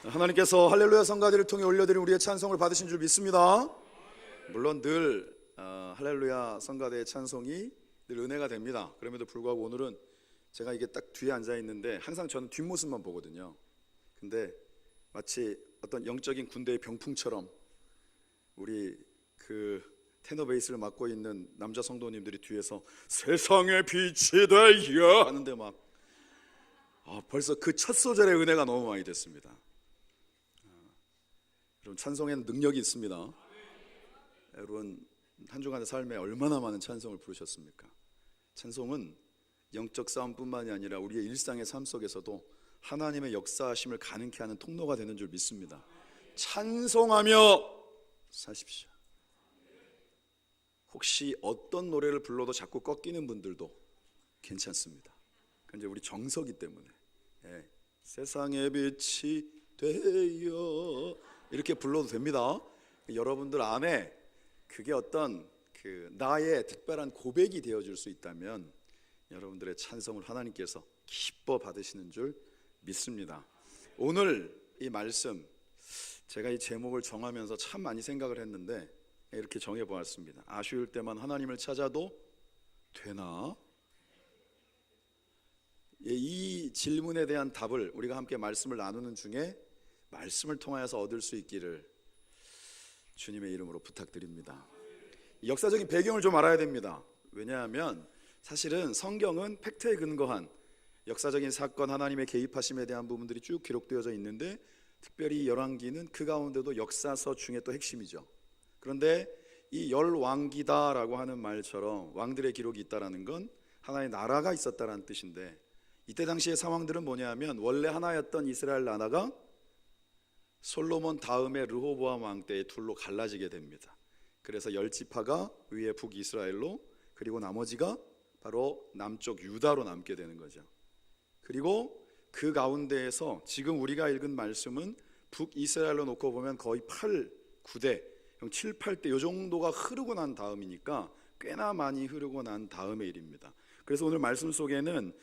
하나님께서 할렐루야 성가대를 통해 올려드린 우리의 찬송을 받으신 줄 믿습니다. 물론 늘 할렐루야 성가대의 찬송이 늘 은혜가 됩니다. 그럼에도 불구하고 오늘은 제가 이게 딱 뒤에 앉아 있는데 항상 저는 뒷모습만 보거든요. 근데 마치 어떤 영적인 군대의 병풍처럼 우리 그 테너 베이스를 맡고 있는 남자 성도님들이 뒤에서 세상의 빛이 되어 하는데 막 벌써 그 첫 소절의 은혜가 너무 많이 됐습니다. 여러분, 찬송에는 능력이 있습니다. 여러분, 한 주간의 삶에 얼마나 많은 찬송을 부르셨습니까? 찬송은 영적 싸움뿐만이 아니라 우리의 일상의 삶 속에서도 하나님의 역사하심을 가능케 하는 통로가 되는 줄 믿습니다. 찬송하며 사십시오. 혹시 어떤 노래를 불러도 자꾸 꺾이는 분들도 괜찮습니다. 그건 이제 우리 정서기 때문에 세상의 빛이 되어 이렇게 불러도 됩니다. 여러분들 안에 그게 어떤 나의 특별한 고백이 되어줄 수 있다면 여러분들의 찬송을 하나님께서 기뻐 받으시는 줄 믿습니다. 오늘 이 말씀, 제가 이 제목을 정하면서 참 많이 생각을 했는데 이렇게 정해보았습니다. 아쉬울 때만 하나님을 찾아도 되나? 이 질문에 대한 답을 우리가 함께 말씀을 나누는 중에 말씀을 통하여서 얻을 수 있기를 주님의 이름으로 부탁드립니다. 역사적인 배경을 좀 알아야 됩니다. 왜냐하면 사실은 성경은 팩트에 근거한 역사적인 사건, 하나님의 개입하심에 대한 부분들이 쭉 기록되어져 있는데 특별히 열왕기는 그 가운데도 역사서 중에 또 핵심이죠. 그런데 이 열왕기다라고 하는 말처럼 왕들의 기록이 있다라는 건 하나의 나라가 있었다라는 뜻인데 이때 당시의 상황들은 뭐냐면 원래 하나였던 이스라엘 나라가 솔로몬 다음에 르호보암 왕 때에 둘로 갈라지게 됩니다. 그래서 10지파가 위에 북이스라엘로, 그리고 나머지가 바로 남쪽 유다로 남게 되는 거죠. 그리고 그 가운데에서 지금 우리가 읽은 말씀은 북이스라엘로 놓고 보면 거의 8, 9대, 7, 8대 이 정도가 흐르고 난 다음이니까 꽤나 많이 흐르고 난 다음의 일입니다. 그래서 오늘 말씀 속에는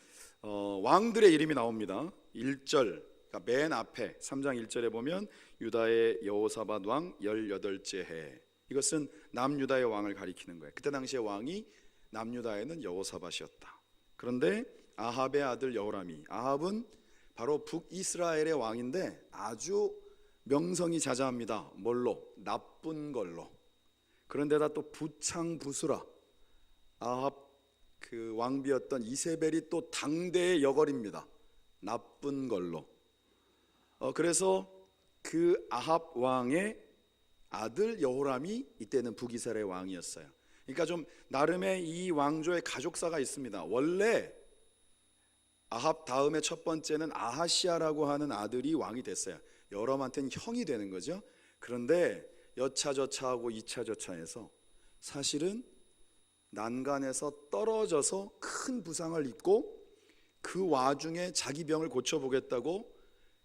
왕들의 이름이 나옵니다. 1절, 그러니까 맨 앞에 3장 1절에 보면 유다의 여호사밧 왕 18째 해, 이것은 남유다의 왕을 가리키는 거예요. 그때 당시의 왕이 남유다에는 여호사밧이었다. 그런데 아합의 아들 여호람이, 아합은 바로 북이스라엘의 왕인데 아주 명성이 자자합니다. 뭘로? 나쁜 걸로. 그런데다 또 부창부수라, 아합 그 왕비였던 이세벨이 또 당대의 여걸입니다. 나쁜 걸로. 그래서 그 아합 왕의 아들 여호람이 이때는 북이스라엘의 왕이었어요. 그러니까 좀 나름의 이 왕조의 가족사가 있습니다. 원래 아합 다음에 첫 번째는 아하시아라고 하는 아들이 왕이 됐어요. 여호람한테는 형이 되는 거죠. 그런데 여차저차하고 이차저차해서 사실은 난간에서 떨어져서 큰 부상을 입고 그 와중에 자기 병을 고쳐보겠다고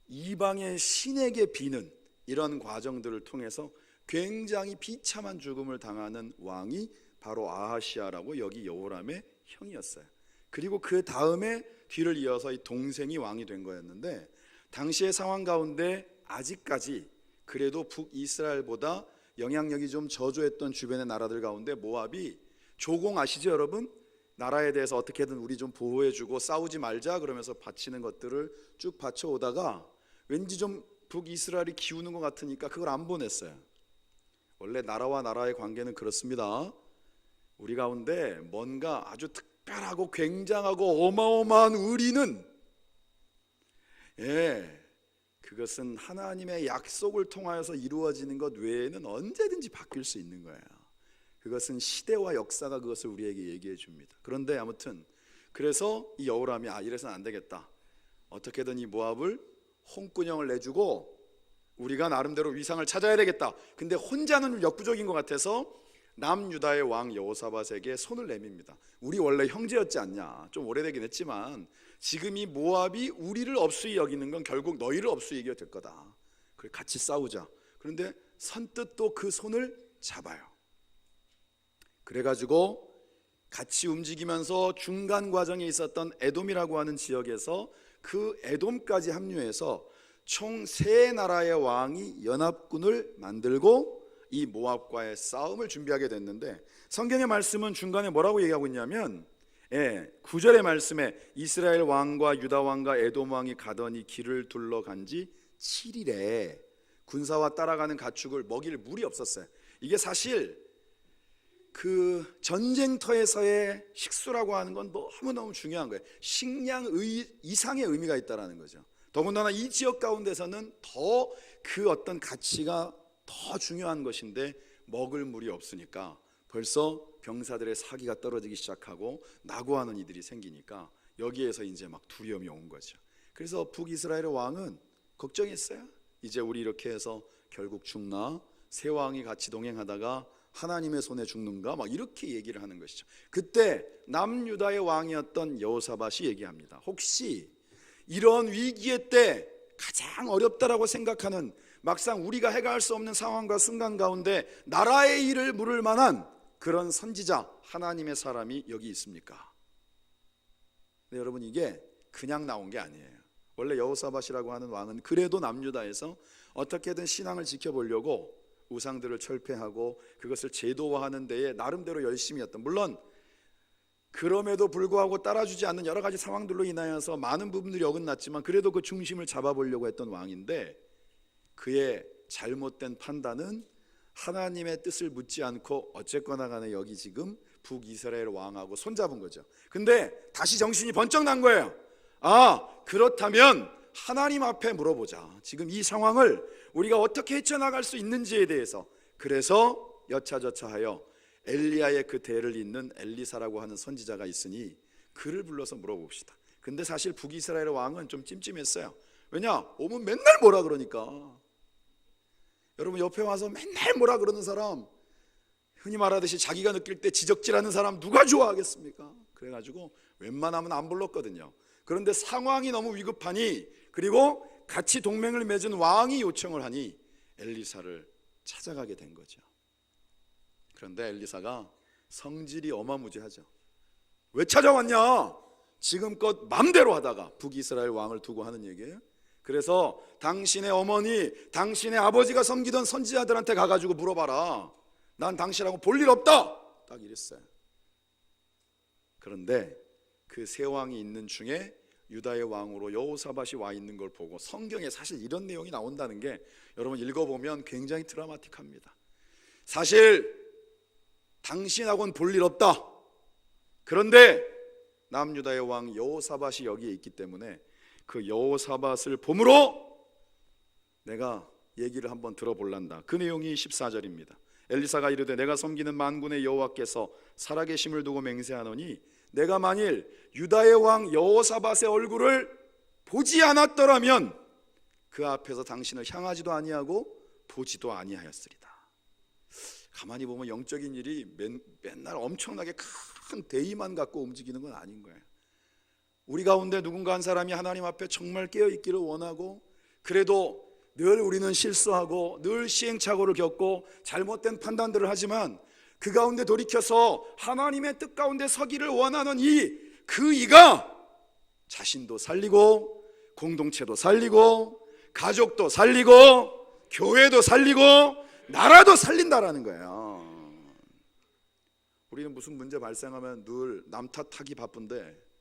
이방의 신에게 비는 이런 과정들을 통해서 굉장히 비참한 죽음을 당하는 왕이 바로 아하시아라고 여기 여호람의 형이었어요. 그리고 그 다음에 뒤를 이어서 이 동생이 왕이 된 거였는데 당시의 상황 가운데 아직까지 그래도 북이스라엘보다 영향력이 좀 저조했던 주변의 나라들 가운데 모압이 조공 아시죠 여러분? 나라에 대해서 어떻게든 우리 좀 보호해주고 싸우지 말자 그러면서 바치는 것들을 쭉 바쳐오다가 왠지 좀 북이스라엘이 기우는 것 같으니까 그걸 안 보냈어요. 원래 나라와 나라의 관계는 그렇습니다. 우리 가운데 뭔가 아주 특별하고 굉장하고 어마어마한 의리는 그것은 하나님의 약속을 통하여서 이루어지는 것 외에는 언제든지 바뀔 수 있는 거예요. 그것은 시대와 역사가 그것을 우리에게 얘기해 줍니다. 그런데 아무튼 그래서 이 여호람이 이래서는 안 되겠다, 어떻게든 이 모압을 홍군형을 내주고 우리가 나름대로 위상을 찾아야 되겠다. 근데 혼자는 역부족인 것 같아서 남유다의 왕 여호사밧에게 손을 내밉니다. 우리 원래 형제였지 않냐. 좀 오래되긴 했지만 지금 이 모압이 우리를 업수히 여기는 건 결국 너희를 업수히 여겨야 될 거다. 그래 같이 싸우자. 그런데 선뜻 또 그 손을 잡아요. 그래가지고 같이 움직이면서 중간 과정에 있었던 에돔이라고 하는 지역에서 그 에돔까지 합류해서 총 세 나라의 왕이 연합군을 만들고 이 모압과의 싸움을 준비하게 됐는데, 성경의 말씀은 중간에 뭐라고 얘기하고 있냐면 9절의 말씀에 이스라엘 왕과 유다 왕과 에돔 왕이 가더니 길을 둘러간 지 7일에 군사와 따라가는 가축을 먹일 물이 없었어요. 이게 사실 그 전쟁터에서의 식수라고 하는 건 너무너무 중요한 거예요. 식량 이상의 의미가 있다는 거죠. 더군다나 이 지역 가운데서는 더 그 어떤 가치가 더 중요한 것인데 먹을 물이 없으니까 벌써 병사들의 사기가 떨어지기 시작하고 낙오하는 이들이 생기니까 여기에서 이제 막 두려움이 온 거죠. 그래서 북이스라엘의 왕은 걱정했어요. 이제 우리 이렇게 해서 결국 죽나? 세 왕이 같이 동행하다가 하나님의 손에 죽는가? 막 이렇게 얘기를 하는 것이죠. 그때 남유다의 왕이었던 여호사밧이 얘기합니다. 혹시 이런 위기의 때 가장 어렵다라고 생각하는, 막상 우리가 해결할 수 없는 상황과 순간 가운데 나라의 일을 물을 만한 그런 선지자, 하나님의 사람이 여기 있습니까? 네, 여러분, 이게 그냥 나온 게 아니에요. 원래 여호사밧이라고 하는 왕은 그래도 남유다에서 어떻게든 신앙을 지켜보려고 우상들을 철폐하고 그것을 제도화하는 데에 나름대로 열심히 했던, 물론 그럼에도 불구하고 따라주지 않는 여러 가지 상황들로 인하여서 많은 부분들이 어긋났지만 그래도 그 중심을 잡아보려고 했던 왕인데, 그의 잘못된 판단은 하나님의 뜻을 묻지 않고 어쨌거나 간에 여기 지금 북이스라엘 왕하고 손잡은 거죠. 근데 다시 정신이 번쩍 난 거예요. 그렇다면 하나님 앞에 물어보자. 지금 이 상황을 우리가 어떻게 헤쳐나갈 수 있는지에 대해서. 그래서 여차저차하여 엘리야의 그 대를 잇는 엘리사라고 하는 선지자가 있으니 그를 불러서 물어봅시다. 근데 사실 북이스라엘 왕은 좀 찜찜했어요. 왜냐? 오면 맨날 뭐라 그러니까. 여러분, 옆에 와서 맨날 뭐라 그러는 사람, 흔히 말하듯이 자기가 느낄 때 지적질하는 사람 누가 좋아하겠습니까? 그래가지고 웬만하면 안 불렀거든요. 그런데 상황이 너무 위급하니, 그리고 같이 동맹을 맺은 왕이 요청을 하니 엘리사를 찾아가게 된 거죠. 그런데 엘리사가 성질이 어마무지하죠. 왜 찾아왔냐? 지금껏 맘대로 하다가, 북이스라엘 왕을 두고 하는 얘기예요. 그래서 당신의 어머니, 당신의 아버지가 섬기던 선지자들한테 가가지고 물어봐라. 난 당신하고 볼 일 없다. 딱 이랬어요. 그런데 그 세 왕이 있는 중에 유다의 왕으로 여호사밧이 와 있는 걸 보고, 성경에 사실 이런 내용이 나온다는 게 여러분 읽어보면 굉장히 드라마틱합니다. 사실 당신하고는 볼 일 없다. 그런데 남유다의 왕 여호사밧이 여기에 있기 때문에 그 여호사밧을 봄으로 내가 얘기를 한번 들어볼란다. 그 내용이 14절입니다. 엘리사가 이르되 내가 섬기는 만군의 여호와께서 살아계심을 두고 맹세하노니 내가 만일 유다의 왕 여호사밧의 얼굴을 보지 않았더라면 그 앞에서 당신을 향하지도 아니하고 보지도 아니하였으리다. 가만히 보면 영적인 일이 맨날 엄청나게 큰 대의만 갖고 움직이는 건 아닌 거예요. 우리 가운데 누군가 한 사람이 하나님 앞에 정말 깨어있기를 원하고, 그래도 늘 우리는 실수하고 늘 시행착오를 겪고 잘못된 판단들을 하지만 그 가운데 돌이켜서 하나님의 뜻 가운데 서기를 원하는 이가 자신도 살리고 공동체도 살리고 가족도 살리고 교회도 살리고 나라도 살린다라는 거예요. 우리는 무슨 문제 발생하면 늘 남 탓하기 바쁜데,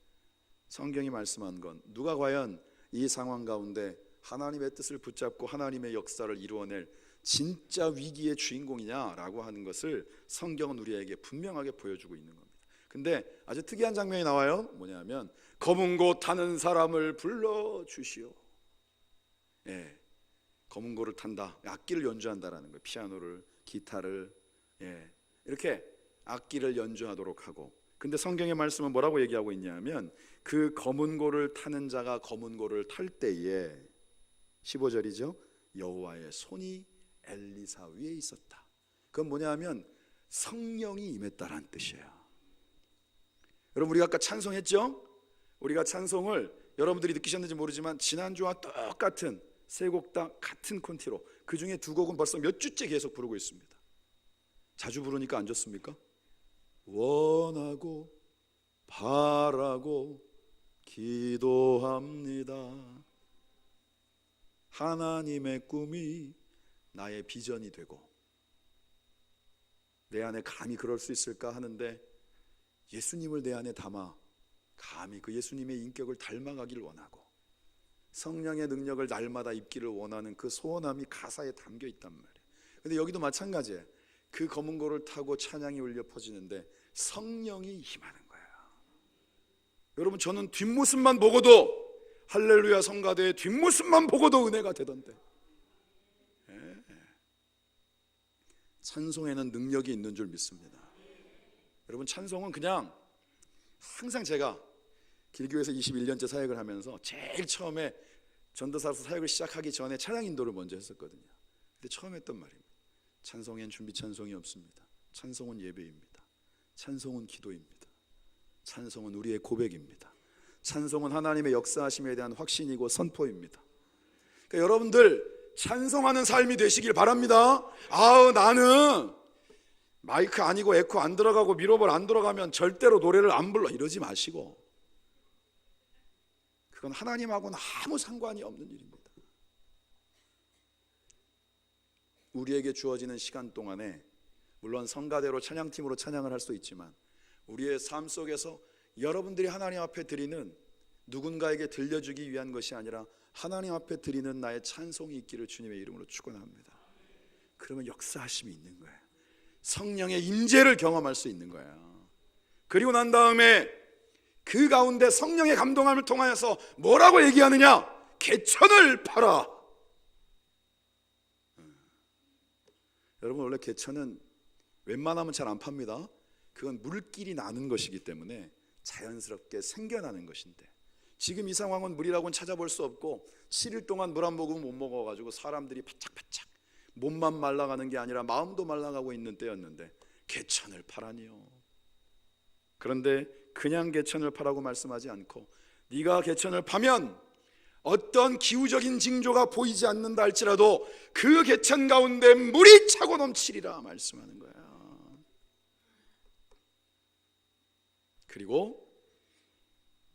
성경이 말씀한 건 누가 과연 이 상황 가운데 하나님의 뜻을 붙잡고 하나님의 역사를 이루어낼 진짜 위기의 주인공이냐라고 하는 것을 성경은 우리에게 분명하게 보여주고 있는 겁니다. 근데 아주 특이한 장면이 나와요. 뭐냐면 검은 고 타는 사람을 불러주시오. 검은 고를 탄다. 악기를 연주한다라는 거예요. 피아노를, 기타를, 이렇게 악기를 연주하도록 하고. 근데 성경의 말씀은 뭐라고 얘기하고 있냐면 그 검은 고를 타는 자가 검은 고를 탈 때에 15절이죠. 여호와의 손이 엘리사 위에 있었다. 그건 뭐냐면 성령이 임했다라는 뜻이에요. 여러분, 우리가 아까 찬송했죠? 우리가 찬송을 여러분들이 느끼셨는지 모르지만 지난주와 똑같은 세 곡 다 같은 콘티로, 그 중에 두 곡은 벌써 몇 주째 계속 부르고 있습니다. 자주 부르니까 안 좋습니까? 원하고 바라고 기도합니다. 하나님의 꿈이 나의 비전이 되고 내 안에 감히 그럴 수 있을까 하는데 예수님을 내 안에 담아 감히 그 예수님의 인격을 닮아가기를 원하고 성령의 능력을 날마다 입기를 원하는 그 소원함이 가사에 담겨 있단 말이에요. 근데 여기도 마찬가지예요. 그 검은 고를 타고 찬양이 울려 퍼지는데 성령이 임하는 거예요. 여러분, 저는 뒷모습만 보고도 할렐루야 성가대의 뒷모습만 보고도 은혜가 되던데, 찬송에는 능력이 있는 줄 믿습니다. 여러분, 찬송은 그냥 항상 제가 길교에서 21년째 사역을 하면서 제일 처음에 전도사로서 사역을 시작하기 전에 찬양 인도를 먼저 했었거든요. 근데 처음 했던 말입니다. 찬송엔 준비 찬송이 없습니다. 찬송은 예배입니다. 찬송은 기도입니다. 찬송은 우리의 고백입니다. 찬송은 하나님의 역사하심에 대한 확신이고 선포입니다. 그러니까 여러분들 찬송하는 삶이 되시길 바랍니다. 나는 마이크 아니고 에코 안 들어가고 미러볼 안 들어가면 절대로 노래를 안 불러 이러지 마시고, 그건 하나님하고는 아무 상관이 없는 일입니다. 우리에게 주어지는 시간 동안에 물론 성가대로 찬양팀으로 찬양을 할 수 있지만 우리의 삶 속에서 여러분들이 하나님 앞에 드리는 누군가에게 들려주기 위한 것이 아니라 하나님 앞에 드리는 나의 찬송이 있기를 주님의 이름으로 축원합니다. 그러면 역사하심이 있는 거예요. 성령의 임재를 경험할 수 있는 거예요. 그리고 난 다음에 그 가운데 성령의 감동함을 통하여서 뭐라고 얘기하느냐? 개천을 팔아. 여러분, 원래 개천은 웬만하면 잘 안 팝니다. 그건 물길이 나는 것이기 때문에 자연스럽게 생겨나는 것인데, 지금 이 상황은 물이라고는 찾아볼 수 없고 7일 동안 물 한 모금 못 먹어가지고 사람들이 바짝바짝 몸만 말라가는 게 아니라 마음도 말라가고 있는 때였는데 개천을 파라니요. 그런데 그냥 개천을 파라고 말씀하지 않고 네가 개천을 파면 어떤 기후적인 징조가 보이지 않는다 할지라도 그 개천 가운데 물이 차고 넘치리라 말씀하는 거야. 그리고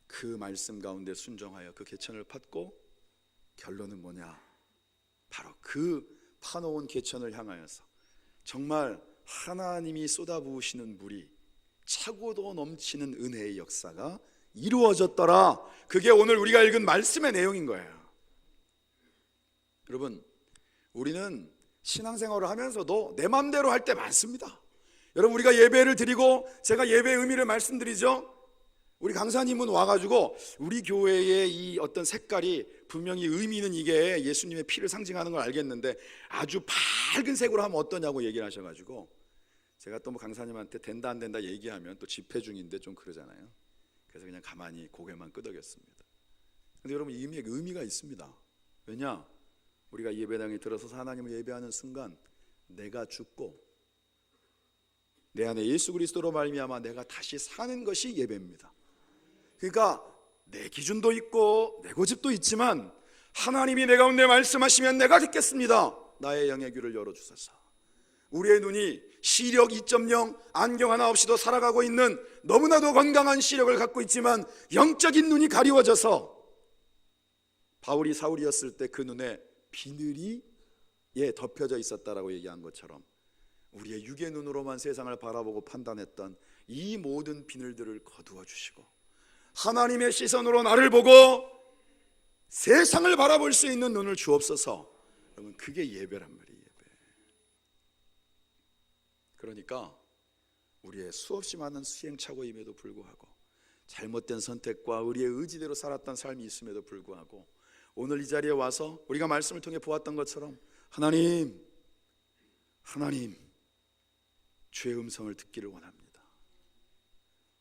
그 말씀 가운데 순종하여 그 개천을 팠고 결론은 뭐냐? 바로 그 파놓은 개천을 향하여서 정말 하나님이 쏟아부으시는 물이 차고도 넘치는 은혜의 역사가 이루어졌더라. 그게 오늘 우리가 읽은 말씀의 내용인 거예요. 여러분, 우리는 신앙생활을 하면서도 내 맘대로 할 때 많습니다. 여러분, 우리가 예배를 드리고 제가 예배의 의미를 말씀드리죠. 우리 강사님은 와가지고 우리 교회의 이 어떤 색깔이 분명히 의미는 이게 예수님의 피를 상징하는 걸 알겠는데 아주 밝은 색으로 하면 어떠냐고 얘기를 하셔가지고 제가 또 뭐 강사님한테 된다 안 된다 얘기하면 또 집회 중인데 좀 그러잖아요. 그래서 그냥 가만히 고개만 끄덕였습니다. 근데 여러분, 의미가 있습니다. 왜냐? 우리가 예배당에 들어서서 하나님을 예배하는 순간 내가 죽고 내 안에 예수 그리스도로 말미암아 내가 다시 사는 것이 예배입니다. 그러니까 내 기준도 있고 내 고집도 있지만 하나님이 내 가운데 말씀하시면 내가 듣겠습니다. 나의 영의 귀를 열어주소서. 우리의 눈이 시력 2.0 안경 하나 없이도 살아가고 있는 너무나도 건강한 시력을 갖고 있지만 영적인 눈이 가리워져서 바울이 사울이었을 때 그 눈에 비늘이 덮여져 있었다라고 얘기한 것처럼 우리의 육의 눈으로만 세상을 바라보고 판단했던 이 모든 비늘들을 거두어 주시고 하나님의 시선으로 나를 보고 세상을 바라볼 수 있는 눈을 주옵소서. 여러분, 그게 예배란 말이에요. 예배. 그러니까 우리의 수없이 많은 시행착오임에도 불구하고 잘못된 선택과 우리의 의지대로 살았던 삶이 있음에도 불구하고 오늘 이 자리에 와서 우리가 말씀을 통해 보았던 것처럼 하나님 주의 음성을 듣기를 원합니다.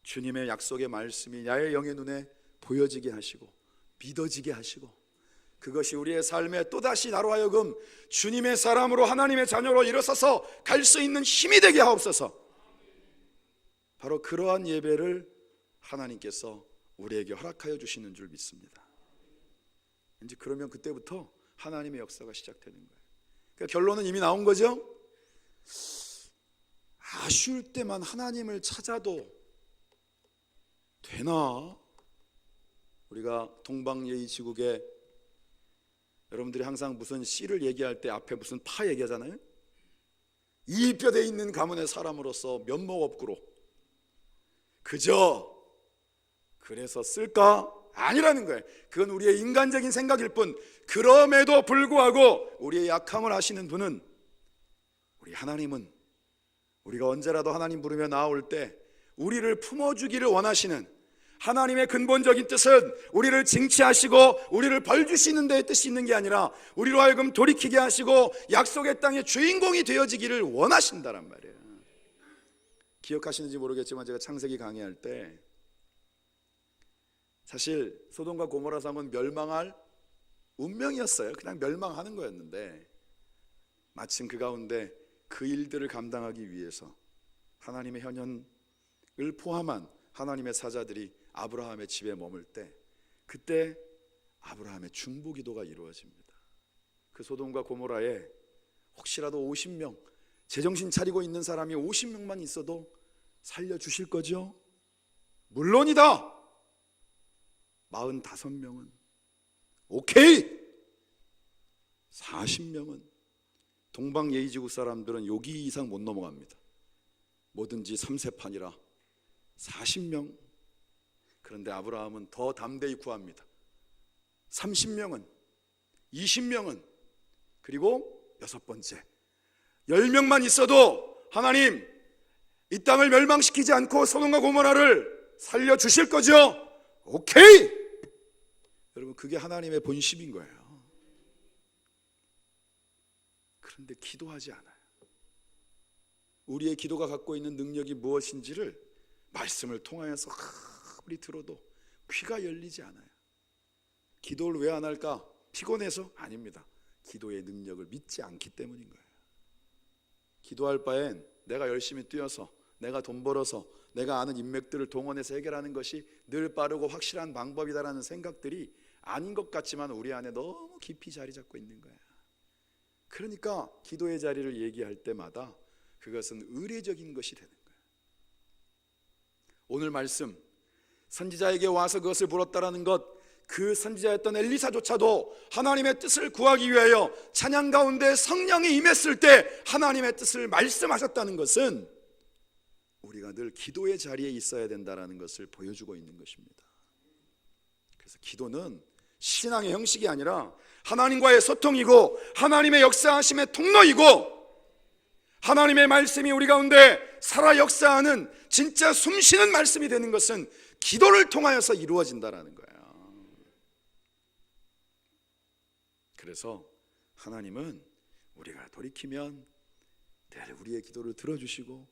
주님의 약속의 말씀이 나의 영의 눈에 보여지게 하시고 믿어지게 하시고 그것이 우리의 삶에 또다시 나로 하여금 주님의 사람으로 하나님의 자녀로 일어서서 갈 수 있는 힘이 되게 하옵소서. 바로 그러한 예배를 하나님께서 우리에게 허락하여 주시는 줄 믿습니다. 이제 그러면 그때부터 하나님의 역사가 시작되는 거예요. 그러니까 결론은 이미 나온 거죠. 아쉬울 때만 하나님을 찾아도 되나? 우리가 동방예의지국에 여러분들이 항상 무슨 씨를 얘기할 때 앞에 무슨 파 얘기하잖아요. 이입뼈대 있는 가문의 사람으로서 면목 없구로 그저 그래서 쓸까? 아니라는 거예요. 그건 우리의 인간적인 생각일 뿐, 그럼에도 불구하고 우리의 약함을 아시는 분은, 우리 하나님은 우리가 언제라도 하나님 부르며 나올 때 우리를 품어주기를 원하시는 하나님의 근본적인 뜻은 우리를 징치하시고 우리를 벌 주시는 데에 뜻이 있는 게 아니라 우리로 하여금 돌이키게 하시고 약속의 땅의 주인공이 되어지기를 원하신다란 말이에요. 기억하시는지 모르겠지만 제가 창세기 강의할 때 사실 소돔과 고모라 성은 멸망할 운명이었어요. 그냥 멸망하는 거였는데 마침 그 가운데 그 일들을 감당하기 위해서 하나님의 현현을 포함한 하나님의 사자들이 아브라함의 집에 머물 때, 그때 아브라함의 중보기도가 이루어집니다. 그 소돔과 고모라에 혹시라도 50명 제정신 차리고 있는 사람이 50명만 있어도 살려주실 거죠? 물론이다. 45명은 오케이. 40명은 동방예의지구 사람들은 여기 이상 못 넘어갑니다. 뭐든지 3세판이라 40명. 그런데 아브라함은 더 담대히 구합니다. 30명은, 20명은, 그리고 6번째 10명만 있어도 하나님 이 땅을 멸망시키지 않고 소돔과 고모라를 살려주실 거죠? 오케이. 여러분, 그게 하나님의 본심인 거예요. 그런데 기도하지 않아요. 우리의 기도가 갖고 있는 능력이 무엇인지를 말씀을 통하여서 아무리 들어도 귀가 열리지 않아요. 기도를 왜 안 할까? 피곤해서? 아닙니다. 기도의 능력을 믿지 않기 때문인 거예요. 기도할 바엔 내가 열심히 뛰어서, 내가 돈 벌어서, 내가 아는 인맥들을 동원해서 해결하는 것이 늘 빠르고 확실한 방법이다라는 생각들이 아닌 것 같지만 우리 안에 너무 깊이 자리 잡고 있는 거예요. 그러니까 기도의 자리를 얘기할 때마다 그것은 의례적인 것이 되는 거예요. 오늘 말씀, 선지자에게 와서 그것을 물었다라는 것, 그 선지자였던 엘리사조차도 하나님의 뜻을 구하기 위하여 찬양 가운데 성령이 임했을 때 하나님의 뜻을 말씀하셨다는 것은 우리가 늘 기도의 자리에 있어야 된다는 것을 보여주고 있는 것입니다. 그래서 기도는 신앙의 형식이 아니라 하나님과의 소통이고 하나님의 역사하심의 통로이고, 하나님의 말씀이 우리 가운데 살아 역사하는 진짜 숨쉬는 말씀이 되는 것은 기도를 통하여서 이루어진다는 거예요. 그래서 하나님은 우리가 돌이키면 늘 우리의 기도를 들어주시고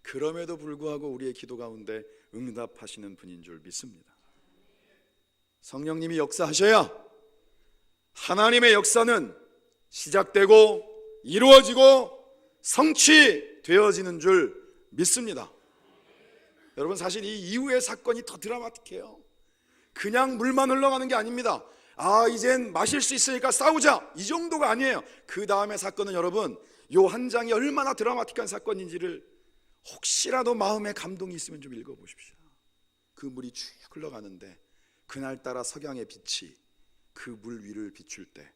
그럼에도 불구하고 우리의 기도 가운데 응답하시는 분인 줄 믿습니다. 성령님이 역사하셔야 하나님의 역사는 시작되고 이루어지고 성취되어지는 줄 믿습니다. 여러분, 사실 이 이후의 사건이 더 드라마틱해요. 그냥 물만 흘러가는 게 아닙니다. 이젠 마실 수 있으니까 싸우자, 이 정도가 아니에요. 그 다음의 사건은 여러분, 요 한 장이 얼마나 드라마틱한 사건인지를 혹시라도 마음에 감동이 있으면 좀 읽어보십시오. 그 물이 쭉 흘러가는데 그날따라 석양의 빛이 그 물 위를 비출 때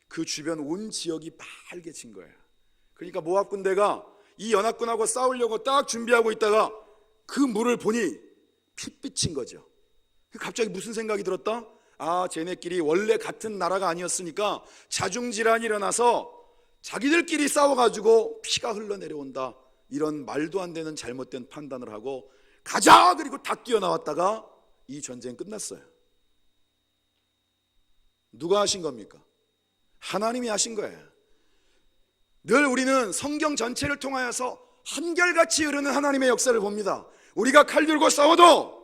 그 주변 온 지역이 빨개진 거예요. 그러니까 모압 군대가 이 연합군하고 싸우려고 딱 준비하고 있다가 그 물을 보니 핏빛인 거죠. 갑자기 무슨 생각이 들었다? 쟤네끼리 원래 같은 나라가 아니었으니까 자중질환이 일어나서 자기들끼리 싸워가지고 피가 흘러내려온다, 이런 말도 안 되는 잘못된 판단을 하고 가자! 그리고 다 뛰어나왔다가 이 전쟁 끝났어요. 누가 하신 겁니까? 하나님이 하신 거예요. 늘 우리는 성경 전체를 통하여서 한결같이 흐르는 하나님의 역사를 봅니다. 우리가 칼 들고 싸워도,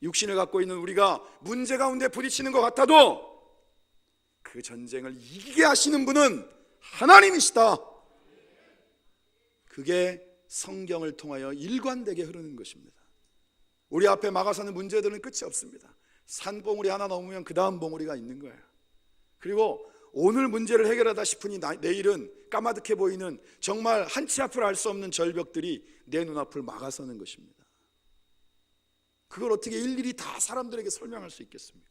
육신을 갖고 있는 우리가 문제 가운데 부딪히는 것 같아도 그 전쟁을 이기게 하시는 분은 하나님이시다. 그게 성경을 통하여 일관되게 흐르는 것입니다. 우리 앞에 막아서는 문제들은 끝이 없습니다. 산봉우리 하나 넘으면 그 다음 봉우리가 있는 거예요. 그리고 오늘 문제를 해결하다 싶으니 내일은 까마득해 보이는 정말 한치 앞을 알 수 없는 절벽들이 내 눈앞을 막아서는 것입니다. 그걸 어떻게 일일이 다 사람들에게 설명할 수 있겠습니까?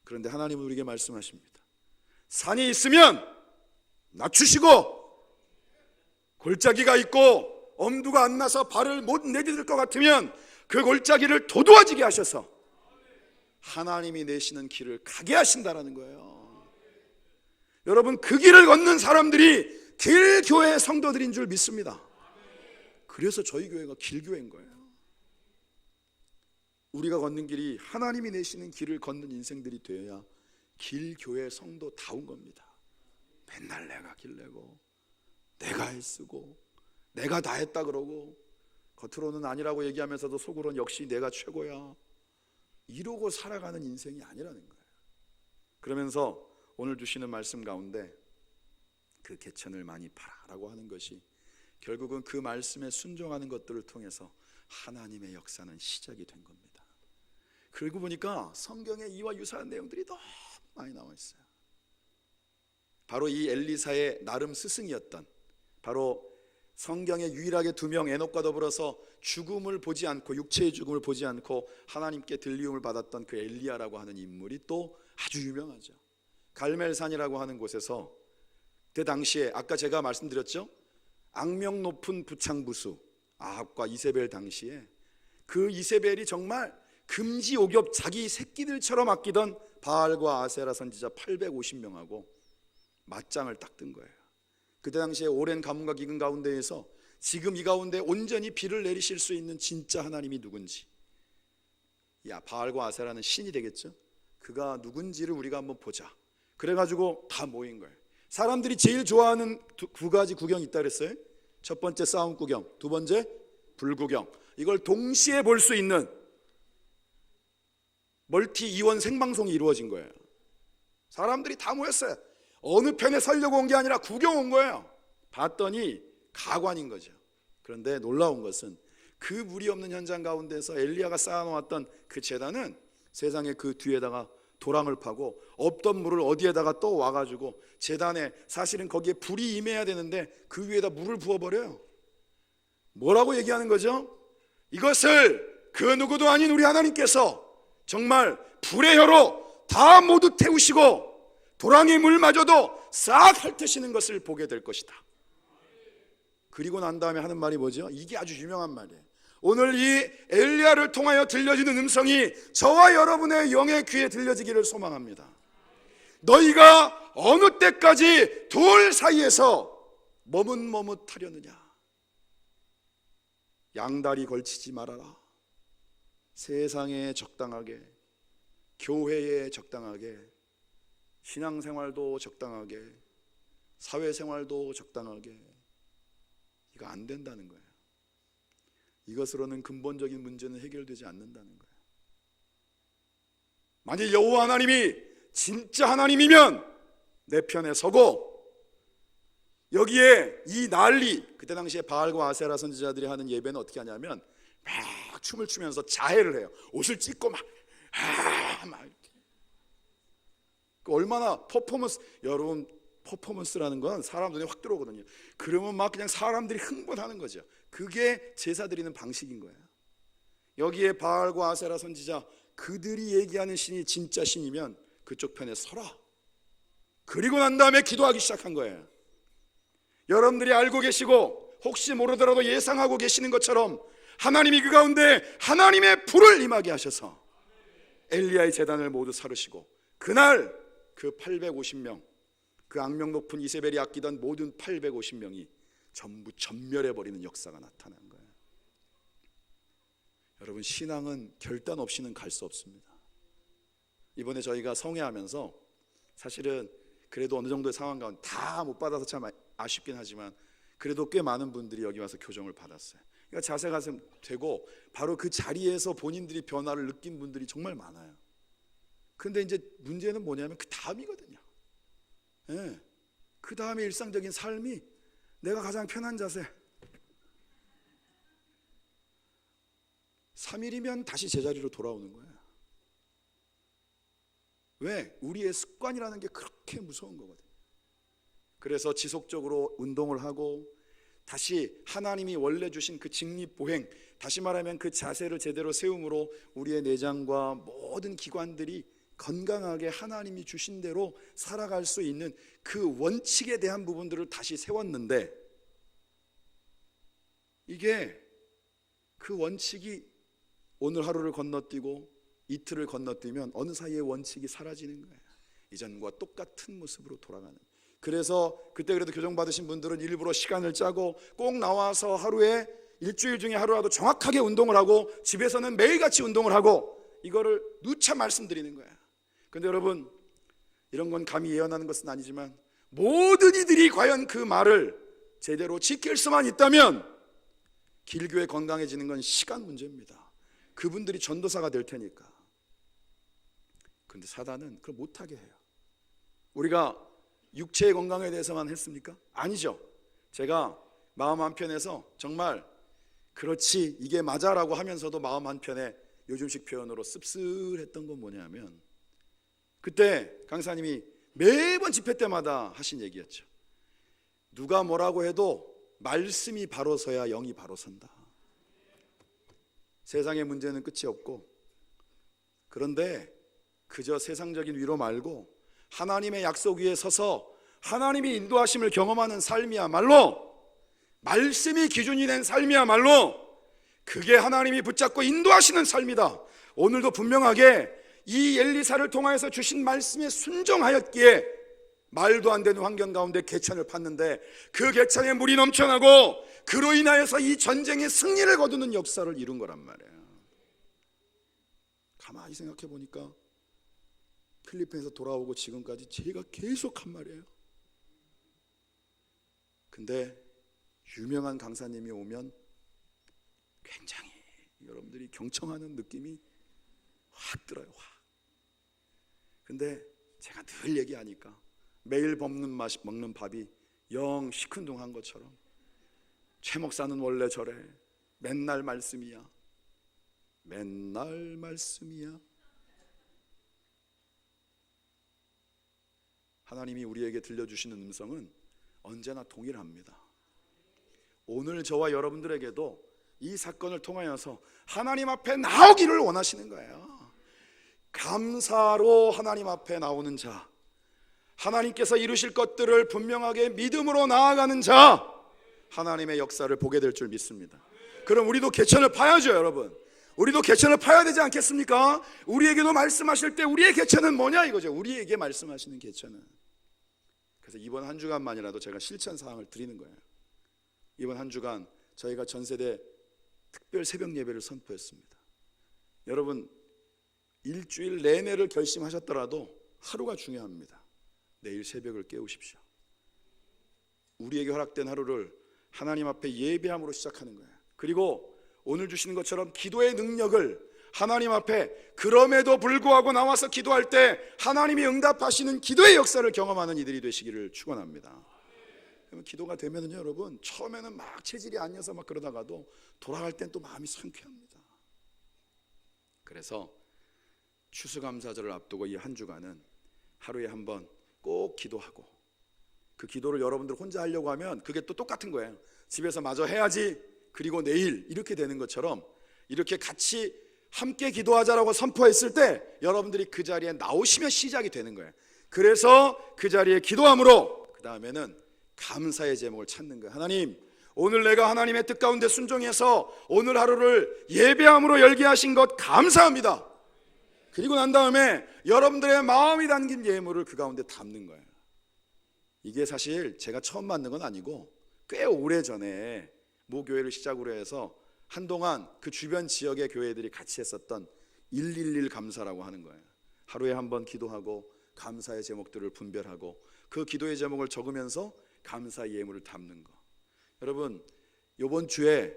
그런데 하나님은 우리에게 말씀하십니다. 산이 있으면 낮추시고 골짜기가 있고 엄두가 안 나서 발을 못 내디딜 것 같으면 그 골짜기를 도도해지게 하셔서 하나님이 내시는 길을 가게 하신다라는 거예요. 여러분, 그 길을 걷는 사람들이 길교회 성도들인 줄 믿습니다. 그래서 저희 교회가 길교회인 거예요. 우리가 걷는 길이 하나님이 내시는 길을 걷는 인생들이 되어야 길교회 성도다운 겁니다. 맨날 내가 길 내고 내가 애쓰고 내가 다 했다 그러고 겉으로는 아니라고 얘기하면서도 속으로는 역시 내가 최고야 이러고 살아가는 인생이 아니라는 거예요. 그러면서 오늘 주시는 말씀 가운데 그 개천을 많이 파라라고 하는 것이 결국은 그 말씀에 순종하는 것들을 통해서 하나님의 역사는 시작이 된 겁니다. 그리고 보니까 성경에 이와 유사한 내용들이 너무 많이 나와 있어요. 바로 이 엘리사의 나름 스승이었던, 바로 성경에 유일하게 두 명 에녹과 더불어서 죽음을 보지 않고, 육체의 죽음을 보지 않고 하나님께 들리움을 받았던 그 엘리야라고 하는 인물이 또 아주 유명하죠. 갈멜산이라고 하는 곳에서 그 당시에 아까 제가 말씀드렸죠, 악명 높은 부창부수 아합과 이세벨 당시에 그 이세벨이 정말 금지옥엽 자기 새끼들처럼 아끼던 바알과 아세라 선지자 850명하고 맞짱을 딱 뜬 거예요. 그때 당시에 오랜 가뭄과 기근 가운데에서 지금 이 가운데 온전히 비를 내리실 수 있는 진짜 하나님이 누군지, 야, 바알과 아세라는 신이 되겠죠. 그가 누군지를 우리가 한번 보자. 그래가지고 다 모인 거예요. 사람들이 제일 좋아하는 두 가지 구경이 있다 그랬어요. 첫 번째 싸움 구경, 두 번째 불구경. 이걸 동시에 볼 수 있는 멀티 이원 생방송이 이루어진 거예요. 사람들이 다 모였어요. 어느 편에 서려고 온 게 아니라 구경 온 거예요. 봤더니 가관인 거죠. 그런데 놀라운 것은 그 무리 없는 현장 가운데서 엘리야가 쌓아놓았던 그 제단은 세상에 그 뒤에다가 도랑을 파고 없던 물을 어디에다가 또 와가지고 제단에, 사실은 거기에 불이 임해야 되는데 그 위에다 물을 부어버려요. 뭐라고 얘기하는 거죠? 이것을 그 누구도 아닌 우리 하나님께서 정말 불의 혀로 다 모두 태우시고 도랑의 물마저도 싹 핥으시는 것을 보게 될 것이다. 그리고 난 다음에 하는 말이 뭐죠? 이게 아주 유명한 말이에요. 오늘 이 엘리야를 통하여 들려지는 음성이 저와 여러분의 영의 귀에 들려지기를 소망합니다. 너희가 어느 때까지 돌 사이에서 머뭇머뭇하려느냐? 양다리 걸치지 말아라. 세상에 적당하게, 교회에 적당하게, 신앙생활도 적당하게, 사회생활도 적당하게. 이거 안 된다는 거예요. 이것으로는 근본적인 문제는 해결되지 않는다는 거예요. 만약 여호와 하나님이 진짜 하나님이면 내 편에 서고, 여기에 이 난리, 그때 당시에 바알과 아세라 선지자들이 하는 예배는 어떻게 하냐면 막 춤을 추면서 자해를 해요. 옷을 찢고 막 이렇게. 얼마나 퍼포먼스, 여러분 퍼포먼스라는 건 사람 눈에 확 들어오거든요. 그러면 막 그냥 사람들이 흥분하는 거죠. 그게 제사 드리는 방식인 거예요. 여기에 바알과 아세라 선지자, 그들이 얘기하는 신이 진짜 신이면 그쪽 편에 서라. 그리고 난 다음에 기도하기 시작한 거예요. 여러분들이 알고 계시고 혹시 모르더라도 예상하고 계시는 것처럼 하나님이 그 가운데 하나님의 불을 임하게 하셔서 엘리야의 제단을 모두 사르시고, 그날 그 850명, 그 악명 높은 이세벨이 아끼던 모든 850명이 전부 전멸해버리는 역사가 나타난 거예요. 여러분, 신앙은 결단 없이는 갈 수 없습니다. 이번에 저희가 성회하면서 사실은 그래도 어느 정도의 상황 가운데 다 못 받아서 참 아쉽긴 하지만 그래도 꽤 많은 분들이 여기 와서 교정을 받았어요. 그러니까 자세가 되고 바로 그 자리에서 본인들이 변화를 느낀 분들이 정말 많아요. 근데 이제 문제는 뭐냐면 그 다음이거든요. 네. 그 다음에 일상적인 삶이 내가 가장 편한 자세, 3일이면 다시 제자리로 돌아오는 거예요. 왜? 우리의 습관이라는 게 그렇게 무서운 거거든요. 그래서 지속적으로 운동을 하고 다시 하나님이 원래 주신 그 직립보행, 다시 말하면 그 자세를 제대로 세움으로 우리의 내장과 모든 기관들이 건강하게 하나님이 주신 대로 살아갈 수 있는 그 원칙에 대한 부분들을 다시 세웠는데, 이게 그 원칙이 오늘 하루를 건너뛰고 이틀을 건너뛰면 어느 사이에 원칙이 사라지는 거예요. 이전과 똑같은 모습으로 돌아가는. 그래서 그때 그래도 교정 받으신 분들은 일부러 시간을 짜고 꼭 나와서 하루에, 일주일 중에 하루라도 정확하게 운동을 하고, 집에서는 매일같이 운동을 하고, 이거를 누차 말씀드리는 거예요. 근데 여러분, 이런 건 감히 예언하는 것은 아니지만 모든 이들이 과연 그 말을 제대로 지킬 수만 있다면 길교회 건강해지는 건 시간 문제입니다. 그분들이 전도사가 될 테니까. 근데 사단은 그걸 못하게 해요. 우리가 육체의 건강에 대해서만 했습니까? 아니죠. 제가 마음 한편에서 정말 그렇지, 이게 맞아라고 하면서도 마음 한편에 요즘식 표현으로 씁쓸했던 건 뭐냐면, 그때 강사님이 매번 집회 때마다 하신 얘기였죠. 누가 뭐라고 해도 말씀이 바로 서야 영이 바로 선다. 세상의 문제는 끝이 없고, 그런데 그저 세상적인 위로 말고 하나님의 약속 위에 서서 하나님이 인도하심을 경험하는 삶이야말로, 말씀이 기준이 된 삶이야말로, 그게 하나님이 붙잡고 인도하시는 삶이다. 오늘도 분명하게 이 엘리사를 통하여서 주신 말씀에 순종하였기에 말도 안 되는 환경 가운데 개천을 팠는데, 그 개천에 물이 넘쳐나고 그로 인하여서 이 전쟁의 승리를 거두는 역사를 이룬 거란 말이에요. 가만히 생각해 보니까 필리핀에서 돌아오고 지금까지 제가 계속 한 말이에요. 근데 유명한 강사님이 오면 굉장히 여러분들이 경청하는 느낌이 확 들어요. 확. 근데 제가 늘 얘기하니까 매일 먹는 밥이 영 시큰둥한 것처럼, 최 목사는 원래 저래, 맨날 말씀이야, 맨날 말씀이야. 하나님이 우리에게 들려주시는 음성은 언제나 동일합니다. 오늘 저와 여러분들에게도 이 사건을 통하여서 하나님 앞에 나오기를 원하시는 거예요. 감사로 하나님 앞에 나오는 자, 하나님께서 이루실 것들을 분명하게 믿음으로 나아가는 자, 하나님의 역사를 보게 될 줄 믿습니다. 그럼 우리도 개천을 파야죠. 여러분, 우리도 개천을 파야 되지 않겠습니까? 우리에게도 말씀하실 때 우리의 개천은 뭐냐 이거죠. 우리에게 말씀하시는 개천은. 그래서 이번 한 주간만이라도 제가 실천 사항을 드리는 거예요. 이번 한 주간 저희가 전세대 특별 새벽 예배를 선포했습니다. 여러분, 일주일 내내를 결심하셨더라도 하루가 중요합니다. 내일 새벽을 깨우십시오. 우리에게 허락된 하루를 하나님 앞에 예배함으로 시작하는 거예요. 그리고 오늘 주시는 것처럼 기도의 능력을 하나님 앞에, 그럼에도 불구하고 나와서 기도할 때 하나님이 응답하시는 기도의 역사를 경험하는 이들이 되시기를 축원합니다. 그러면 기도가 되면은요, 여러분, 처음에는 막 체질이 아니어서 막 그러다가도 돌아갈 땐 또 마음이 상쾌합니다. 그래서 추수감사절을 앞두고 이 한 주간은 하루에 한 번 꼭 기도하고, 그 기도를 여러분들 혼자 하려고 하면 그게 또 똑같은 거예요. 집에서 마저 해야지, 그리고 내일, 이렇게 되는 것처럼 이렇게 같이 함께 기도하자라고 선포했을 때 여러분들이 그 자리에 나오시면 시작이 되는 거예요. 그래서 그 자리에 기도함으로 그 다음에는 감사의 제목을 찾는 거예요. 하나님, 오늘 내가 하나님의 뜻 가운데 순종해서 오늘 하루를 예배함으로 열게 하신 것 감사합니다. 그리고 난 다음에 여러분들의 마음이 담긴 예물을 그 가운데 담는 거예요. 이게 사실 제가 처음 만든 건 아니고 꽤 오래전에 모 교회를 시작으로 해서 한동안 그 주변 지역의 교회들이 같이 했었던 111 감사라고 하는 거예요. 하루에 한 번 기도하고 감사의 제목들을 분별하고 그 기도의 제목을 적으면서 감사 예물을 담는 거. 여러분, 이번 주에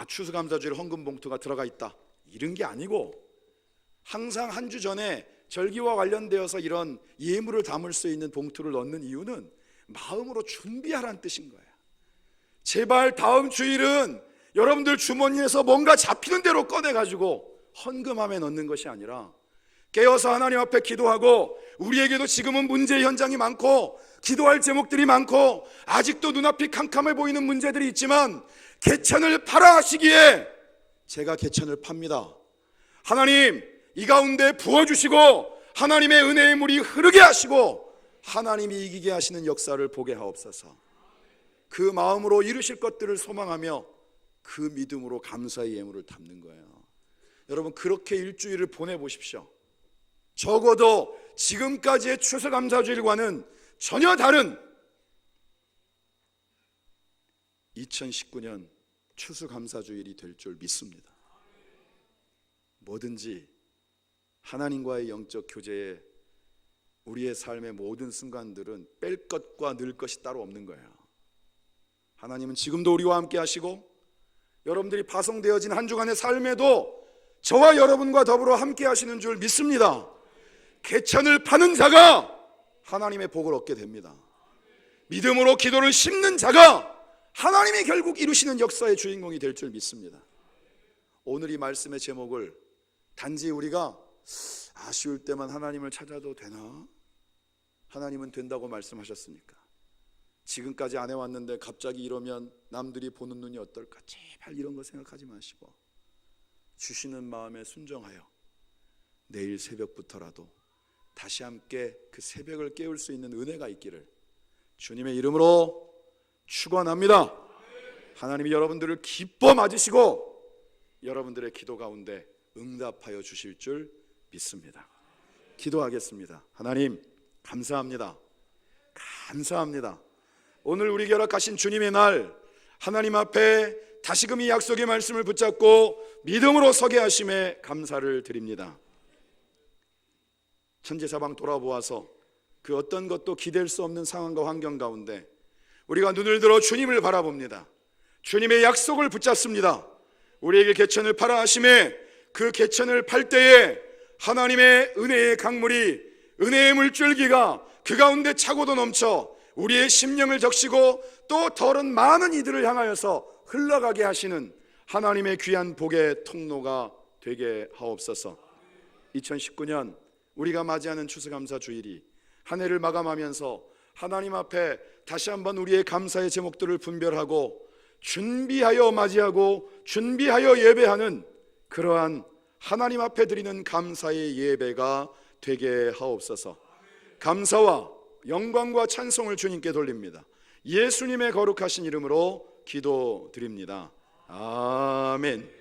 추수감사주일 헌금 봉투가 들어가 있다, 이런 게 아니고 항상 한 주 전에 절기와 관련되어서 이런 예물을 담을 수 있는 봉투를 넣는 이유는 마음으로 준비하라는 뜻인 거예요. 제발 다음 주일은 여러분들 주머니에서 뭔가 잡히는 대로 꺼내가지고 헌금함에 넣는 것이 아니라 깨어서 하나님 앞에 기도하고, 우리에게도 지금은 문제의 현장이 많고 기도할 제목들이 많고 아직도 눈앞이 캄캄해 보이는 문제들이 있지만 개천을 파라 하시기에 제가 개천을 팝니다. 하나님, 이 가운데 부어주시고 하나님의 은혜의 물이 흐르게 하시고 하나님이 이기게 하시는 역사를 보게 하옵소서. 그 마음으로 이루실 것들을 소망하며 그 믿음으로 감사의 예물을 담는 거예요. 여러분, 그렇게 일주일을 보내보십시오. 적어도 지금까지의 추수감사주일과는 전혀 다른 2019년 추수감사주일이 될 줄 믿습니다. 뭐든지 하나님과의 영적 교제에 우리의 삶의 모든 순간들은 뺄 것과 늘 것이 따로 없는 거예요. 하나님은 지금도 우리와 함께 하시고 여러분들이 파송되어진 한 주간의 삶에도 저와 여러분과 더불어 함께 하시는 줄 믿습니다. 개천을 파는 자가 하나님의 복을 얻게 됩니다. 믿음으로 기도를 심는 자가 하나님이 결국 이루시는 역사의 주인공이 될 줄 믿습니다. 오늘 이 말씀의 제목을 단지 우리가 아쉬울 때만 하나님을 찾아도 되나? 하나님은 된다고 말씀하셨으니까. 지금까지 안 해왔는데 갑자기 이러면 남들이 보는 눈이 어떨까? 제발 이런 거 생각하지 마시고 주시는 마음에 순종하여 내일 새벽부터라도 다시 함께 그 새벽을 깨울 수 있는 은혜가 있기를 주님의 이름으로 축원합니다. 하나님이 여러분들을 기뻐 맞으시고 여러분들의 기도 가운데 응답하여 주실 줄 믿습니다. 기도하겠습니다. 하나님 감사합니다. 감사합니다. 오늘 우리에게 허락하신 주님의 날, 하나님 앞에 다시금 이 약속의 말씀을 붙잡고 믿음으로 서게 하심에 감사를 드립니다. 천지사방 돌아보아서 그 어떤 것도 기댈 수 없는 상황과 환경 가운데 우리가 눈을 들어 주님을 바라봅니다. 주님의 약속을 붙잡습니다. 우리에게 개천을 파라 하심에 그 개천을 팔 때에 하나님의 은혜의 강물이, 은혜의 물줄기가 그 가운데 차고도 넘쳐 우리의 심령을 적시고 또 더른 많은 이들을 향하여서 흘러가게 하시는 하나님의 귀한 복의 통로가 되게 하옵소서. 2019년 우리가 맞이하는 추수감사 주일이 한 해를 마감하면서 하나님 앞에 다시 한번 우리의 감사의 제목들을 분별하고 준비하여 맞이하고 준비하여 예배하는 그러한 하나님 앞에 드리는 감사의 예배가 되게 하옵소서. 감사와 영광과 찬송을 주님께 돌립니다. 예수님의 거룩하신 이름으로 기도드립니다. 아멘.